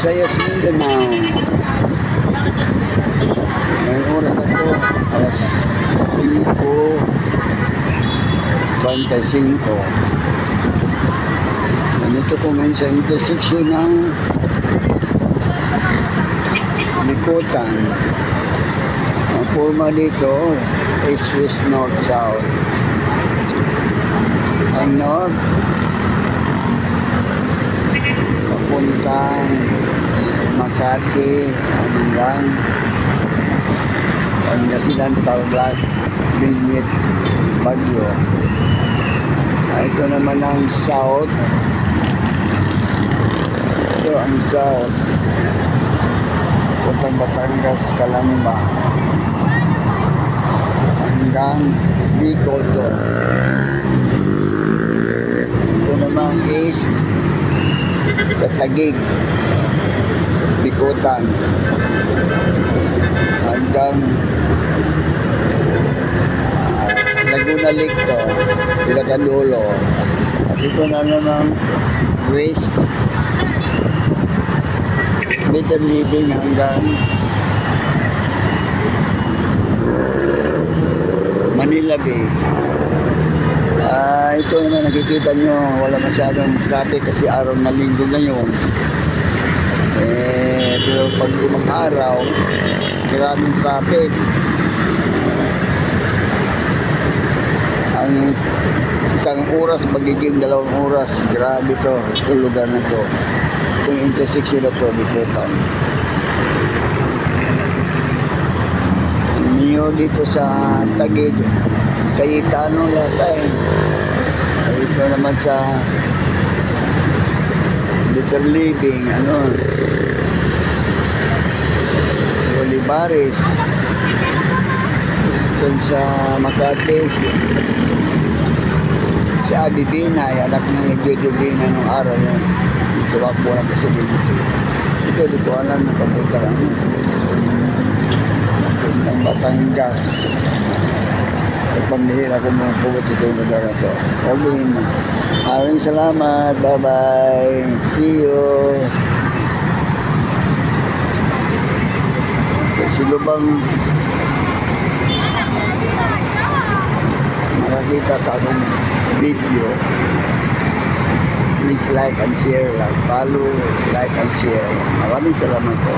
Visayas, Mindanao. Ngayong oras na to, alas 5:25. Nandito ko ngayon sa intersection ng Likutan. Ang forma dito is west, north, south. Ang north, papuntang Makati hanggang Pangasinan, Tarlac, Benguet, Baguio. Ito naman ang south. Ito ang south. Puntang Batangas, Calamba hanggang Bicol to. Ito naman east sa Taguig, Bikutan hanggang Laguna Lake to, Ilacandulo. At ito na naman west, Better Living hanggang Manila Bay. Ito naman nakikita nyo, wala masyadong traffic kasi araw na linggo ngayon. Pero pag ibang araw, maraming traffic. Ang isang oras magiging 2 oras. Grabe to, itong lugar na to. Itong intersection na to, Bikutan. Mayor dito sa Taguig, Cayetano yata eh. Ito naman sa Better Living, Olivares. Ito sa Makati, si Abi Binay, anak ni Jojo Binay nung araw yun. Tuwakbo ng presidente. Ito, di ko alam na papunta lang. Puntang Batangas. Pambihira ko mga pugot itong lugar na to. Okay, maraming salamat. Bye-bye. See you. Sino bang makakita sa akong video, please like and share lang. Follow, like and share. Maraming salamat po.